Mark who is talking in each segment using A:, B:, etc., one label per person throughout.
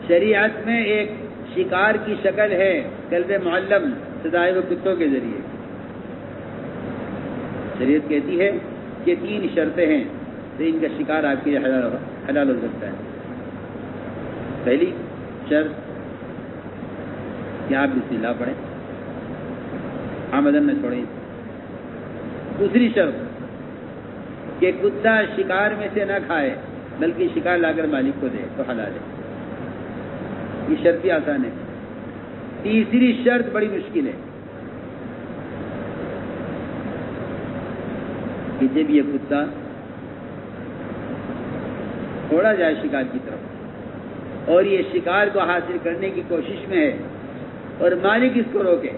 A: شریعت میں ایک شکار کی شکل ہے کلب معلم سدائے ہوئے کتوں کے ذریعے. شریعت کہتی ہے کہ 3 شرطیں ہیں تو ان کا شکار آپ کے لیے حلال ہو سکتا ہے. پہلی شرط کہ آپ بسم اللہ پڑھیں، آمدن نہ چھوڑیں. دوسری شرط کہ کتا شکار میں سے نہ کھائے بلکہ شکار لا کر مالک کو دے تو حلال ہے. یہ شرط بھی آسان ہے. تیسری شرط بڑی مشکل ہے کہ جب یہ کتا چھوڑا جائے شکار کی طرف اور یہ شکار کو حاصل کرنے کی کوشش میں ہے اور مالک اس کو روکے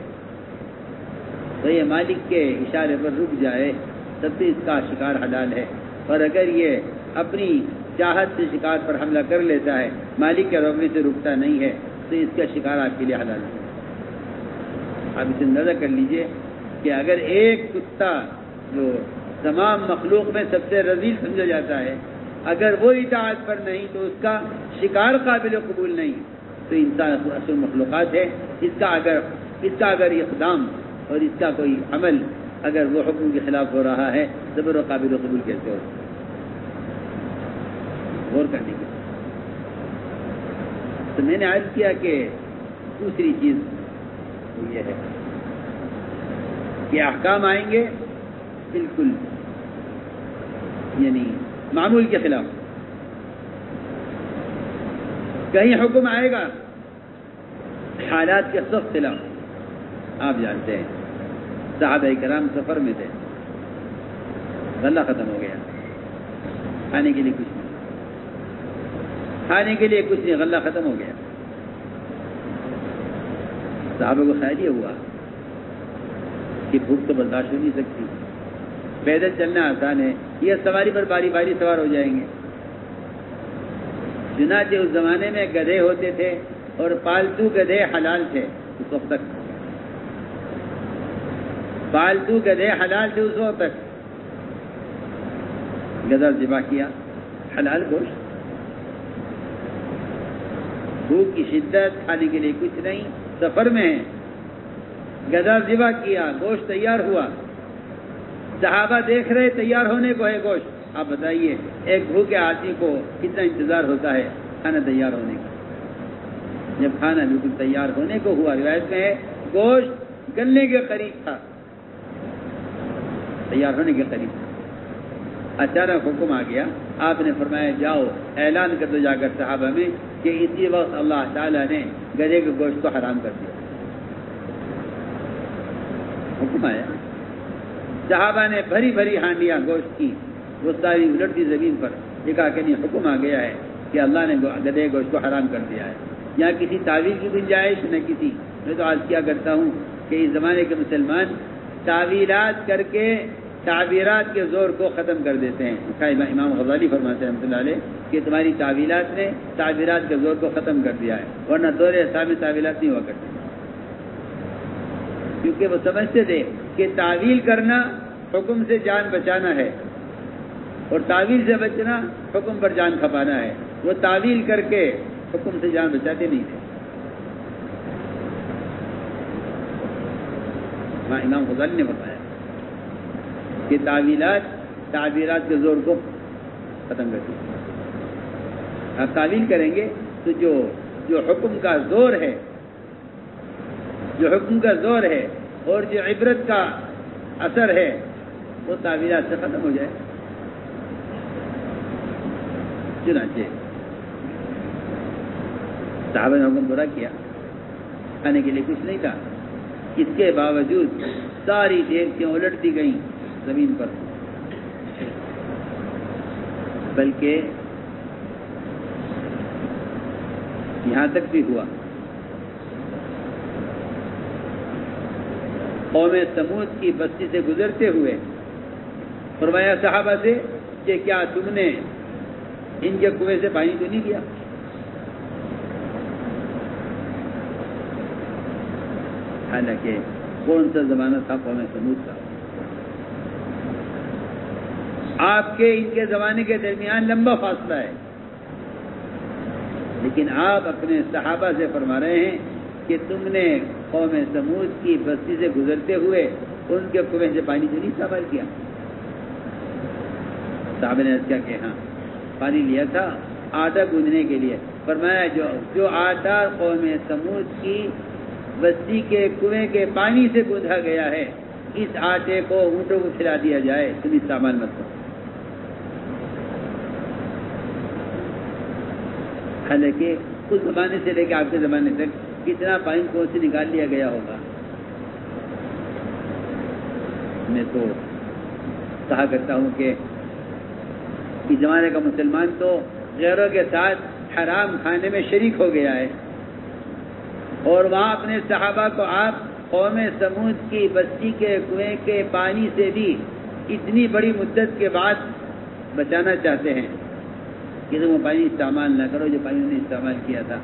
A: تو یہ مالک کے اشارے پر رک جائے تب بھی اس کا شکار حلال ہے. اور اگر یہ اپنی چاہت سے شکار پر حملہ کر لیتا ہے، مالک کے روکنے سے رکتا نہیں ہے، تو اس کا شکار آپ کے لیے حلال ہے. آپ اسے اندازہ کر لیجئے کہ اگر ایک کتا جو تمام مخلوق میں سب سے رذیل سمجھا جاتا ہے، اگر وہ اطاعت پر نہیں تو اس کا شکار قابل قبول نہیں. تو انسان اصل مخلوقات ہے، اس کا اگر اقدام اور اس کا کوئی عمل اگر وہ حکم کے خلاف ہو رہا ہے تو پھر وہ قابل قبول کیسے ہو؟ غور کرنے کی. تو میں نے عرض کیا کہ دوسری چیز یہ ہے کہ احکام آئیں گے بالکل یعنی معمول کے خلاف. کہیں حکم آئے گا حالات کے سخت خلاف. آپ جانتے ہیں صحابہ کرام سفر میں تھے، غلہ ختم ہو گیا، کھانے کے لیے کچھ نہیں، غلہ ختم ہو گیا. صحابہ کو خیال یہ ہوا کہ بھوک تو برداشت ہو نہیں سکتی، پیدل چلنا آسان ہے، یہ سواری پر باری باری سوار ہو جائیں گے. چنانچہ اس زمانے میں گدھے ہوتے تھے اور پالتو گدھے حلال تھے. اس وقت تک پالتو گدھے حلال تھے. اس وقت تک گدھا ذبح کیا، حلال گوشت. بھوک کی شدت، کھانے کے لیے کچھ نہیں، سفر میں ہے، گدھا ذبح کیا، گوشت تیار ہوا. صحابہ دیکھ رہے تیار ہونے کو ہے گوشت. آپ بتائیے ایک بھوکے آدمی کو کتنا انتظار ہوتا ہے کھانا تیار ہونے کا. جب کھانا بالکل تیار ہونے کو ہوا، روایت میں ہے گوشت گلنے کے قریب تھا، تیار ہونے کے قریب تھا، اچانک حکم آ گیا. آپ نے فرمایا جاؤ اعلان کر دو جا کر صحابہ میں کہ اسی وقت اللہ تعالیٰ نے گدھے کے گوشت کو حرام کر دیا. حکم آیا، صحابہ نے بھری بھری ہانڈیاں گوشت کی وہ ساری الٹ دی زمین پر. دیکھا کہ نہیں حکم آ گیا ہے کہ اللہ نے گدھے گوشت کو حرام کر دیا ہے. یہاں کسی تعویل کی گنجائش نہ کسی. میں تو آج کیا کرتا ہوں کہ اس زمانے کے مسلمان تعویلات کر کے تعبیرات کے زور کو ختم کر دیتے ہیں. امام غزالی فرماتے ہیں رحمۃ اللہ علیہ کہ تمہاری تعویلات نے تعبیرات کے زور کو ختم کر دیا ہے، ورنہ دور اسلام میں تعویلات نہیں ہوا کرتی. کیونکہ وہ سمجھتے تھے کہ تعویل کرنا حکم سے جان بچانا ہے اور تعویل سے بچنا حکم پر جان کھپانا ہے. وہ تعویل کر کے حکم سے جان بچاتے نہیں تھے. امام غزالی نے بتایا کہ تعبیرات کے زور کو ختم کر دیا. آپ تعویل کریں گے تو جو حکم کا زور ہے، اور جو عبرت کا اثر ہے وہ تعبیرات سے ختم ہو جائے. چنانچہ صحابہ نے حکم پورا کیا، کھانے کے لیے کچھ نہیں تھا. اس کے باوجود ساری ڈیرچیاں الٹتی گئیں زمین پر، بلکہ یہاں تک بھی ہوا قوم سمود کی بستی سے گزرتے ہوئے فرمایا صحابہ سے کہ کیا تم نے ان کے کنویں سے پانی تو نہیں دیا؟ حالانکہ کون سا زمانہ تھا قوم سمود کا. آپ کے ان کے زمانے کے درمیان لمبا فاصلہ ہے. لیکن آپ اپنے صحابہ سے فرما رہے ہیں کہ تم نے قوم سمود کی بستی سے گزرتے ہوئے ان کے کنویں سے پانی تو نہیں استعمال کیا؟ صحابہ نے کیا کہ ہاں پانی لیا تھا آٹا گوندھنے کے لیے. فرمایا جو آٹا قوم سمود کی بستی کے کنویں کے پانی سے گوندھا گیا ہے اس آٹے کو اونٹوں کو کھلا دیا جائے، تم استعمال مت کرو. حالانکہ اس زمانے سے لے کے آپ کے زمانے تک کتنا پانی کون سے نکال لیا گیا ہوگا. میں تو کہا کرتا ہوں کہ اس زمانے کا مسلمان تو غیروں کے ساتھ حرام کھانے میں شریک ہو گیا ہے، اور وہاں اپنے صحابہ کو آپ قوم سمود کی بستی کے کنویں کے پانی سے بھی اتنی بڑی مدت کے بعد بچانا چاہتے ہیں کہ تم وہ پانی استعمال نہ کرو جو پانی انہوں نے استعمال کیا تھا.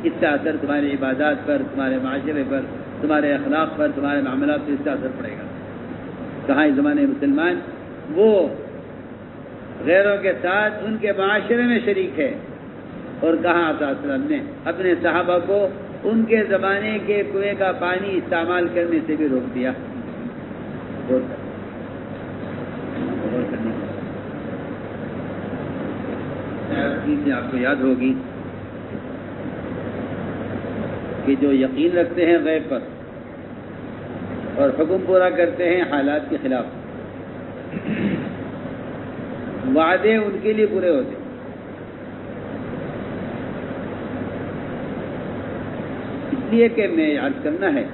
A: اس کا اثر تمہاری عبادات پر، تمہارے معاشرے پر، تمہارے اخلاق پر، تمہارے معاملات پر اس کا اثر پڑے گا. کہاں اس زمانے مسلمان وہ غیروں کے ساتھ ان کے معاشرے میں شریک ہے، اور کہاں آپ صلی اللہ علیہ وسلم نے اپنے صحابہ کو ان کے زمانے کے کنویں کا پانی استعمال کرنے سے بھی روک دیا. آپ کو یاد ہوگی کہ جو یقین رکھتے ہیں غیب پر اور حکم پورا کرتے ہیں حالات کے خلاف، وعدے ان کے لیے پورے ہوتے ہیں. اس لیے کہ میں عرض کرنا ہے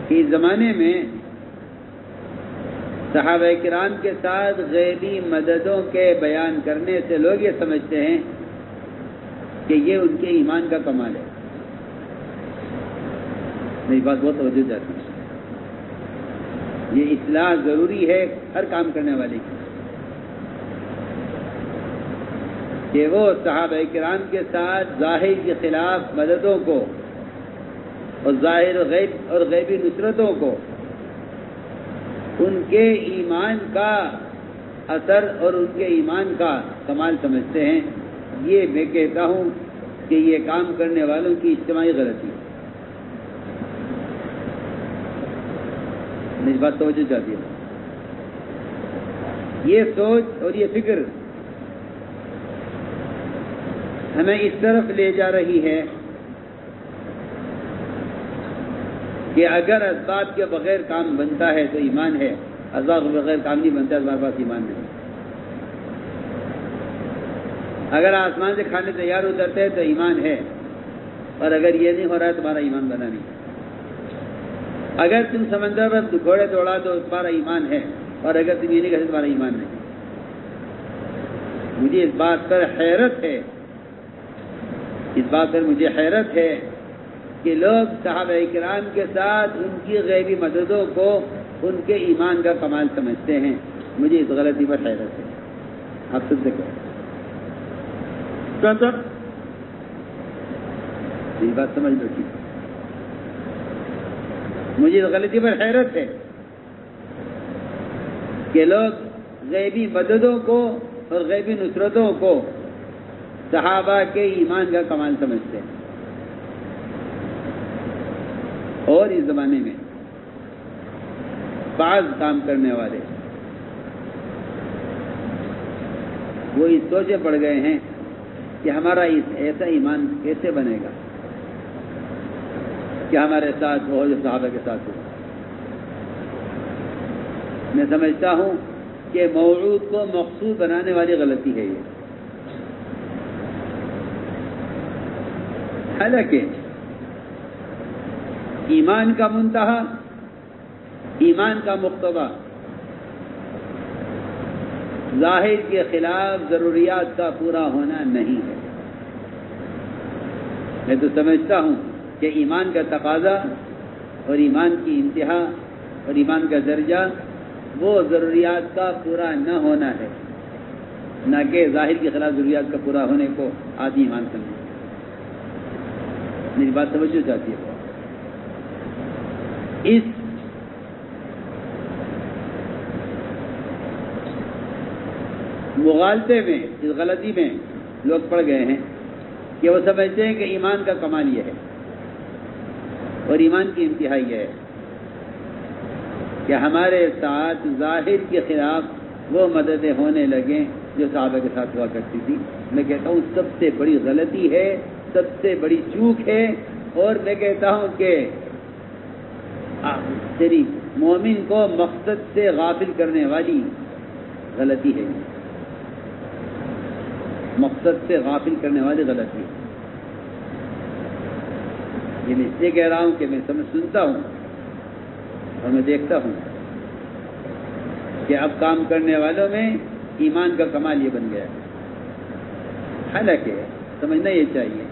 A: کہ اس زمانے میں صحابہ کرام کے ساتھ غیبی مددوں کے بیان کرنے سے لوگ یہ سمجھتے ہیں کہ یہ ان کے ایمان کا کمال ہے. میری بات بہت توجہ جاتی ہے. یہ اصلاح ضروری ہے ہر کام کرنے والے کی، کہ وہ صحابہ کرام کے ساتھ ظاہر کے خلاف مددوں کو اور ظاہر غیب اور غیبی نصرتوں کو ان کے ایمان کا اثر اور ان کے ایمان کا کمال سمجھتے ہیں. یہ میں کہتا ہوں کہ یہ کام کرنے والوں کی اجتماعی غلطی ہے. میری بات توجہ چاہتی ہے. یہ سوچ اور یہ فکر ہمیں اس طرف لے جا رہی ہے کہ اگر اسباب کے بغیر کام بنتا ہے تو ایمان ہے، اسباب کے بغیر کام نہیں بنتا ہے ہمارے پاس ایمان نہیں. اگر آسمان سے کھانے تیار اترتے ہیں تو ایمان ہے، اور اگر یہ نہیں ہو رہا ہے تمہارا ایمان بنا نہیں. اگر تم سمندر پر گھوڑے دوڑا تو تمہارا ایمان ہے، اور اگر تم یہ نہیں کرتے تمہارا ایمان نہیں. مجھے اس بات پر حیرت ہے، اس بات پر مجھے حیرت ہے کہ لوگ صحابہ کرام کے ساتھ ان کی غیبی مددوں کو ان کے ایمان کا کمال سمجھتے ہیں. مجھے اس غلطی پر حیرت ہے. آپ سب سے کہو یہ بات سمجھ لو. ٹھیک، مجھے اس غلطی پر حیرت ہے کہ لوگ غیبی مددوں کو اور غیبی نصرتوں کو صحابہ کے ایمان کا کمال سمجھتے ہیں. اور اس زمانے میں بعض کام کرنے والے وہ اس سوچے پڑ گئے ہیں کہ ہمارا ایسا ایمان کیسے بنے گا کہ ہمارے ساتھ وہ جو صحابہ کے ساتھ ہو. میں سمجھتا ہوں کہ موعود کو مقصود بنانے والی غلطی ہے یہ. حالانکہ ایمان کا منتہا، ایمان کا مقتضی ظاہر کے خلاف ضروریات کا پورا ہونا نہیں ہے. میں تو سمجھتا ہوں کہ ایمان کا تقاضا اور ایمان کی انتہا اور ایمان کا درجہ وہ ضروریات کا پورا نہ ہونا ہے، نہ کہ ظاہر کے خلاف ضروریات کا پورا ہونے کو آدمی ایمان سمجھے. میری بات توجہ چاہتی ہے. اس مغالطے میں، اس غلطی میں لوگ پڑ گئے ہیں کہ وہ سمجھتے ہیں کہ ایمان کا کمال یہ ہے اور ایمان کی انتہا یہ ہے کہ ہمارے ساتھ ظاہر کے خلاف وہ مددیں ہونے لگیں جو صحابہ کے ساتھ ہوا کرتی تھی. میں کہتا ہوں سب سے بڑی غلطی ہے، سب سے بڑی چوک ہے، اور میں کہتا ہوں کہ تیری مومن کو مقصد سے غافل کرنے والی غلطی ہے. مقصد سے غافل کرنے والی غلطی ہے. یہ میں اس لیے کہہ رہا ہوں کہ میں سنتا ہوں اور میں دیکھتا ہوں کہ اب کام کرنے والوں میں ایمان کا کمال یہ بن گیا ہے. حالانکہ سمجھنا یہ چاہیے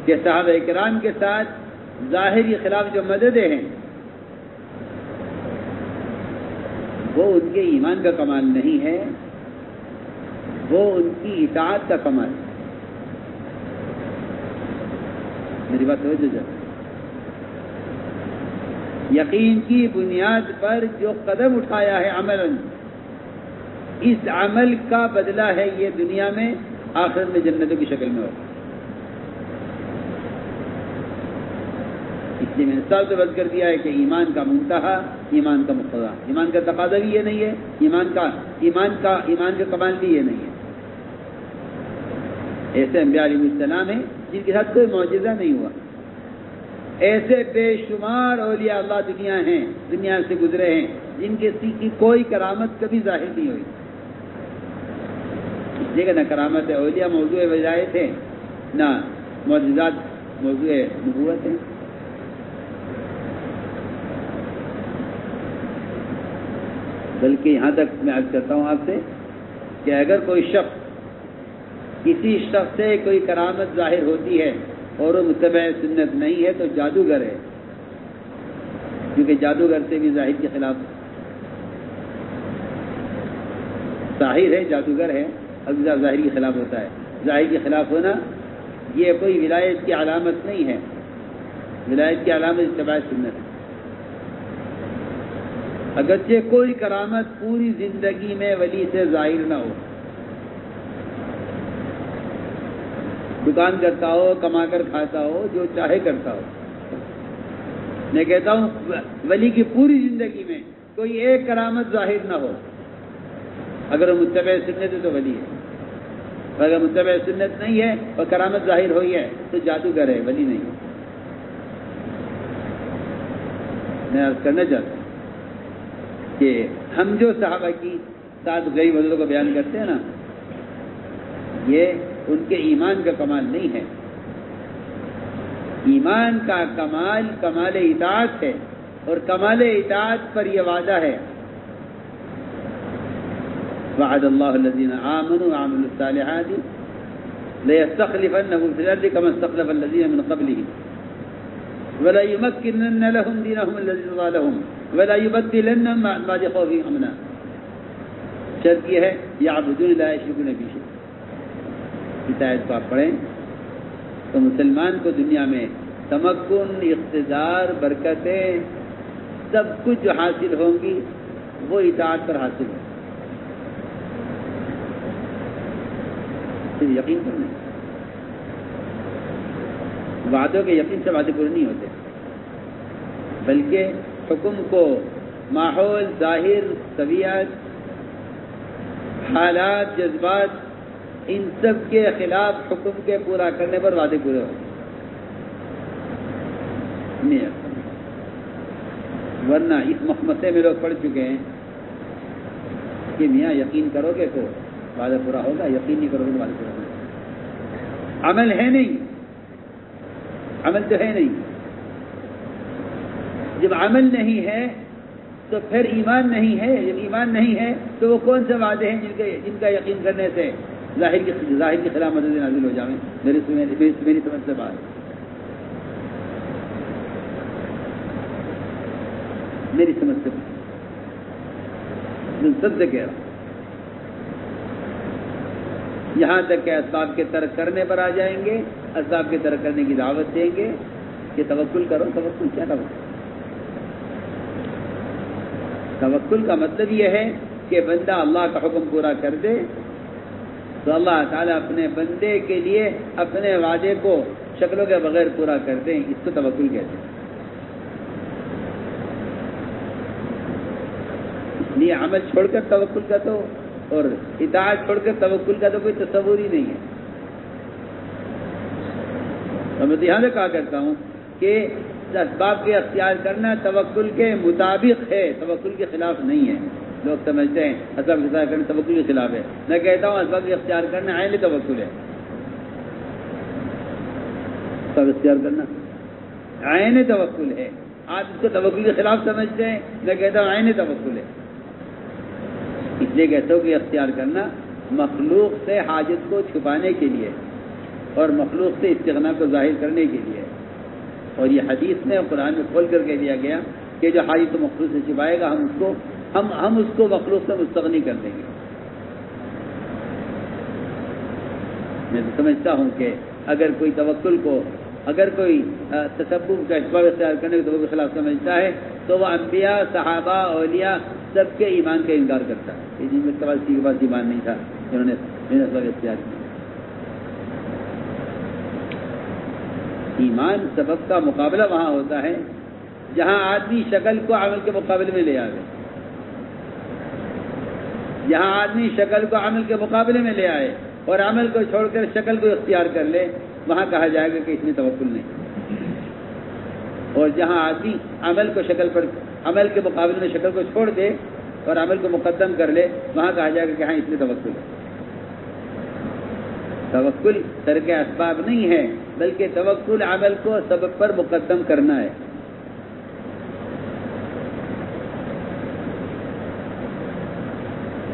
A: کہ صحابہ کرام کے ساتھ ظاہری خلاف جو مددیں ہیں وہ ان کے ایمان کا کمال نہیں ہے، وہ ان کی اطاعت کا کمال ہے. میری بات توجہ جائے. یقین کی بنیاد پر جو قدم اٹھایا ہے عملاً، اس عمل کا بدلہ ہے یہ دنیا میں، آخرت میں جنتوں کی شکل میں ہوگا. اس لیے میں نے صاف بات کر دیا ہے کہ ایمان کا منتہا ایمان کا مقتضا، ایمان کا تقاضا بھی یہ نہیں ہے، ایمان کا کمال بھی یہ نہیں ہے. ایسے انبیاء علیہ السلام ہیں جن کے ساتھ کوئی معجزہ نہیں ہوا، ایسے بے شمار اولیاء اللہ دنیا سے گزرے ہیں جن کے کی کوئی کرامت کبھی ظاہر نہیں ہوئی. اس لیے کہ نہ کرامت اولیاء موضوع ولایت ہے، نہ معجزات موضوع نبوت ہے. بلکہ یہاں تک میں عرض کرتا ہوں آپ سے کہ اگر کوئی شخص کسی شخص سے کوئی کرامت ظاہر ہوتی ہے اور وہ متبع سنت نہیں ہے تو جادوگر ہے، کیونکہ جادوگر سے بھی ظاہر کے خلاف ظاہر ہے، جادوگر ہے، اب ظاہر کے خلاف ہوتا ہے. ظاہر کے خلاف ہونا یہ کوئی ولایت کی علامت نہیں ہے. ولایت کی علامت اتباع سنت ہے. اگرچہ کوئی کرامت پوری زندگی میں ولی سے ظاہر نہ ہو، دکان کرتا ہو، کما کر کھاتا ہو، جو چاہے کرتا ہو. میں کہتا ہوں ولی کی پوری زندگی میں کوئی ایک کرامت ظاہر نہ ہو، اگر وہ متبع سنت ہے تو ولی ہے. اگر متبع سنت نہیں ہے اور کرامت ظاہر ہوئی ہے تو جادوگر ہے، ولی نہیں ہے. میں عرض کرنا چاہتا ہوں کہ ہم جو صحابہ کی ساتھ غیب حضرتوں کو بیان کرتے ہیں نا، یہ ان کے ایمان کا کمال نہیں ہے. ایمان کا کمال کمال اطاعت ہے، اور کمال اطاعت پر یہ وعدہ ہے، وعد اللہ الذین آمنوا وعملوا الصالحات ليستخلفنهم في الارض كما استخلف الذین من قبلهم ولا يمكنن لهم دینهم الذی ارتضى لهم ولا يبدلنهم من بعد خوفهم امنا. شرط یہ ہے یعبدون لا یشرکون به شیئا. اس آیت کو آپ پڑھیں تو مسلمان کو دنیا میں تمکن، اقتدار، برکتیں سب کچھ جو حاصل ہوں گی وہ اطاعت پر حاصل ہے. صرف یقین پر نہیں، وعدوں کے یقین سے وعدے پورے نہیں ہوتے، بلکہ حکم کو ماحول، ظاہر، طبیعت، حالات، جذبات، ان سب کے خلاف حکم کے پورا کرنے پر وعدے پورے ہوتے. ورنہ اس مخمصے میں لوگ پڑھ چکے ہیں کہ میاں یقین کرو گے تو وعدہ پورا ہوگا، یقین نہیں کرو گے تو وعدہ پورا ہوگا. عمل ہے نہیں، عمل تو ہے نہیں. جب عمل نہیں ہے تو پھر ایمان نہیں ہے. جب ایمان نہیں ہے تو وہ کون سے وعدے ہیں جن کا یقین کرنے سے ظاہر کی خلاف مدد نازل ہو جائیں؟ میری سمجھ سے بات، میری سمجھ سے سب سے کہہ رہا ہوں. یہاں تک کہ اسباب کے ترک کرنے پر آ جائیں گے، اسباب کے ترک کرنے کی دعوت دیں گے کہ توکل کرو. توکل کیا توکل؟ توکل کا مطلب یہ ہے کہ بندہ اللہ کا حکم پورا کر دے تو اللہ تعالیٰ اپنے بندے کے لیے اپنے وعدے کو شکلوں کے بغیر پورا کرتے ہیں، اس کو توکل کہتے ہیں۔ اس لیے عمل چھوڑ کر توکل کا تو اور اطاعت چھوڑ کر توکل کا تو کوئی تصور ہی نہیں ہے۔ اور میں یہاں سے کہا کرتا ہوں کہ اسباب کے اختیار کرنا توکل کے مطابق ہے، توکل کے خلاف نہیں ہے۔ لوگ سمجھتے ہیں اسباب کے اختیار کرنا توکل کے خلاف ہے، میں کہتا ہوں اسباب کے اختیار کرنا عین توکل ہے۔ اسباب اختیار کرنا عین توکل ہے، آپ اس کو توکل کے خلاف سمجھتے ہیں، میں کہتا ہوں عین توکل ہے۔ اس لیے کہتا ہوں کہ اختیار کرنا مخلوق سے حاجت کو چھپانے کے لیے اور مخلوق سے استغنا کو ظاہر کرنے کے لیے، اور یہ حدیث میں اور قرآن میں کھول کر کہہ دیا گیا کہ جو حاجت مخلوق سے چھپائے گا ہم اس کو مخلوق سے مستغنی کر دیں گے۔ میں تو سمجھتا ہوں کہ اگر کوئی توکل کو، اگر کوئی تسبب کا اسباب اختیار کرنے کے توکل کے خلاف سمجھتا ہے تو وہ انبیاء، صحابہ، اولیاء سب کے ایمان کا انکار کرتا ہے۔ جن کے پاس ایمان نہیں تھا جنہوں نے اسباب اختیار کیا۔ ایمان سبب کا مقابلہ وہاں ہوتا ہے جہاں آدمی شکل کو عمل کے مقابلے میں لے آئے، جہاں آدمی شکل کو عمل کے مقابلے میں لے آئے اور عمل کو چھوڑ کر شکل کو اختیار کر لے، وہاں کہا جائے گا کہ اس میں توکل نہیں۔ اور جہاں آدمی عمل کے مقابلے میں شکل کو چھوڑ دے اور عمل کو مقدم کر لے، وہاں کہا جائے گا کہ ہاں اس میں توکل ہے۔ توکل ترک اسباب نہیں ہے، بلکہ توکل عمل کو سبب پر مقدم کرنا ہے۔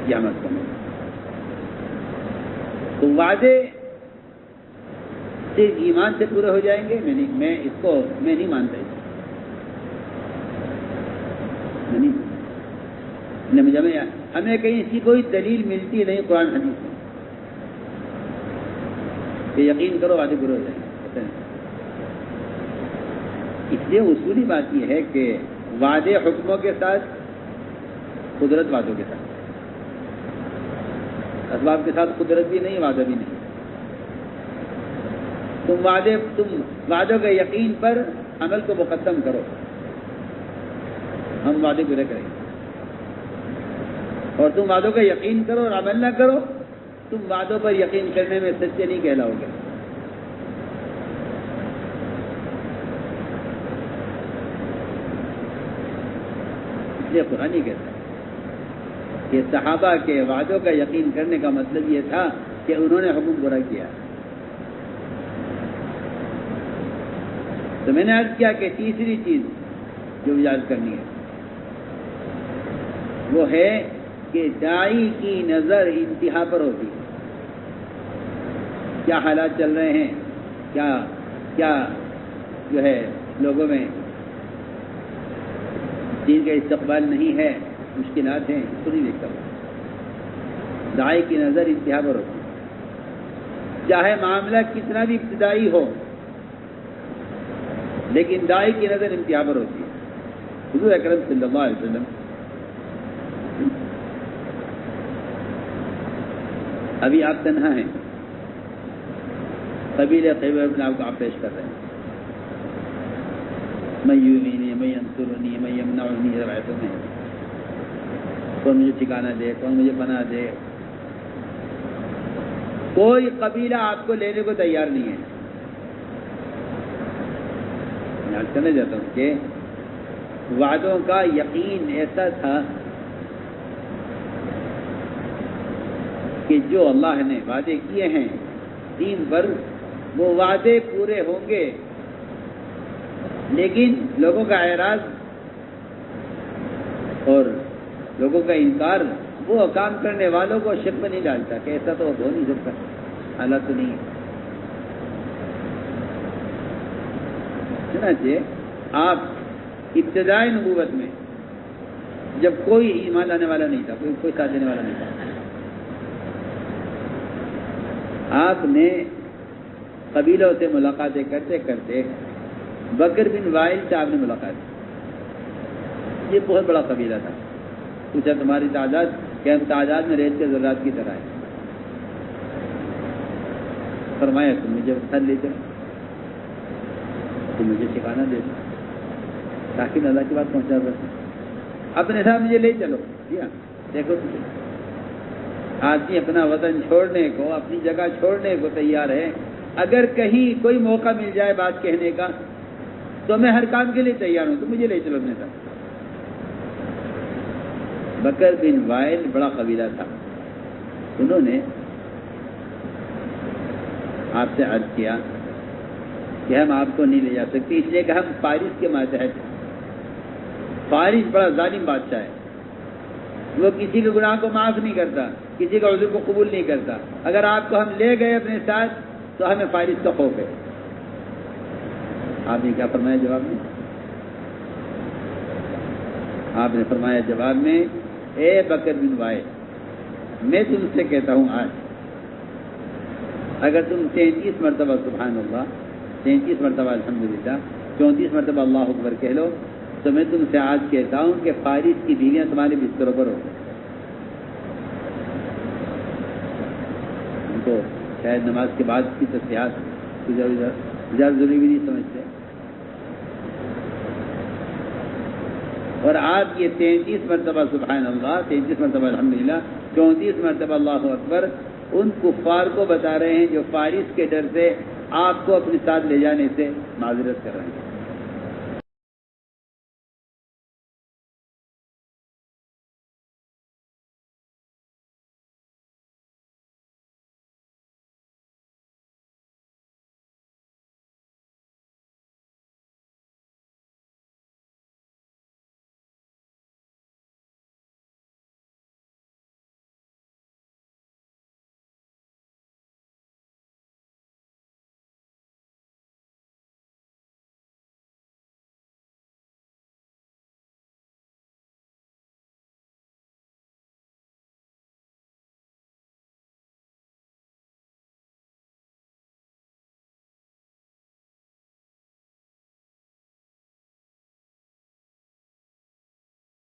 A: یہ عمل کرنا۔ تو وعدے صرف ایمان سے پورے ہو جائیں گے؟ میں نہیں مانتا۔ ہمیں کہیں اس کی کوئی دلیل ملتی نہیں قرآن حدیث میں کہ یقین کرو وعدے پورے ہو جائیں گے۔ اس لیے اصولی بات یہ ہے کہ وعدے حکموں کے ساتھ، قدرت وعدوں کے ساتھ، اسباب کے ساتھ قدرت بھی نہیں، وعدہ بھی نہیں۔ تم وعدوں کے یقین پر عمل کو مقدم کرو، ہم وعدے پورے کریں گے، اور تم وعدوں کا یقین کرو اور عمل نہ کرو، تم وعدوں پر یقین کرنے میں سچے نہیں کہلاؤ گے۔ اس لیے قرآن ہی کہتا ہے کہ صحابہ کے وعدوں کا یقین کرنے کا مطلب یہ تھا کہ انہوں نے حکم پورا کیا۔ تو میں نے عرض کیا کہ تیسری چیز جو یاد کرنی ہے وہ ہے کہ داعی کی نظر انتہا پر ہوتی ہے۔ کیا حالات چل رہے ہیں، کیا جو ہے لوگوں میں دین کا استقبال نہیں ہے، مشکلات ہیں، اس کو نہیں دیکھتا ہوں۔ داعی کی نظر انتہا پر ہوتی ہے، چاہے معاملہ کتنا بھی ابتدائی ہو، لیکن داعی کی نظر انتہا پر ہوتی ہے۔ حضور اکرم صلی اللہ علیہ وسلم ابھی آپ تنہا ہیں، قبیلہ خیبر اپنے آپ کو آپ پیش کر رہے ہیں، میں یؤمنی میں ینصرنی میں یمنعنی، روایتوں میں کون مجھے ٹھکانہ دے، کون مجھے پناہ دے۔ کوئی قبیلہ آپ کو لینے کو تیار نہیں ہے۔ میں کرنے جاتا ہوں کہ وعدوں کا یقین ایسا تھا کہ جو اللہ نے وعدے کیے ہیں دین پر، وہ وعدے پورے ہوں گے، لیکن لوگوں کا اعراض اور لوگوں کا انکار وہ کام کرنے والوں کو شک میں نہیں ڈالتا کہ ایسا تو ہو نہیں سکتا، حالات تو نہیں ہے۔ چنانچہ آپ ابتدائی نبوت میں جب کوئی ایمان لانے والا نہیں تھا، کوئی ساتھ دینے والا نہیں تھا، آپ نے قبیلوں سے ملاقاتیں کرتے کرتے بکر بن وائل سے آپ نے ملاقات کی۔ یہ بہت بڑا قبیلہ تھا۔ پوچھا تمہاری تعداد؟ کہ ہم تعداد میں ریت کے ذرات کی طرح ہے۔ فرمایا تم مجھے ساتھ لے چلو، تم مجھے ٹھکانا دے دو تاکہ میں اللہ کی بات پہنچا سکوں، اپنے ساتھ مجھے لے چلو۔ جی ہاں، دیکھو آدمی اپنا وطن چھوڑنے کو، اپنی جگہ چھوڑنے کو تیار ہے، اگر کہیں کوئی موقع مل جائے بات کہنے کا تو میں ہر کام کے لیے تیار ہوں، تو مجھے لے چلو اپنے ساتھ۔ بکر بن وائل بڑا قبیلہ تھا، انہوں نے آپ سے عرض کیا کہ ہم آپ کو نہیں لے جا سکتے، اس لیے کہ ہم فارس کے ماتحت ہیں۔ فارس بڑا ظالم بادشاہ ہے، وہ کسی کے گناہ کو معاف نہیں کرتا، کسی کا عذر کو قبول نہیں کرتا۔ اگر آپ کو ہم لے گئے اپنے ساتھ تو ہمیں فارس کا خوف ہے۔ آپ نے کیا فرمایا جواب میں؟ آپ نے فرمایا جواب میں، اے بکر بن وائل، میں تم سے کہتا ہوں آج اگر تم 33 مرتبہ سبحان اللہ، 33 مرتبہ الحمدللہ، 34 مرتبہ اللہ اکبر کہہ لو تو میں تم سے آج کہتا ہوں کہ فارس کی بیویاں تمہارے بستروں پر ہو۔ ان کو شاید نماز کے بعد کی تسبیحات زیادہ ضروری بھی نہیں سمجھتے، اور آپ یہ 33 مرتبہ سبحان اللہ، 33 مرتبہ الحمدللہ، 34 مرتبہ اللہ اکبر ان کفار کو بتا رہے ہیں جو فارس کے ڈر سے آپ کو اپنے ساتھ لے جانے سے معذرت کر رہے ہیں۔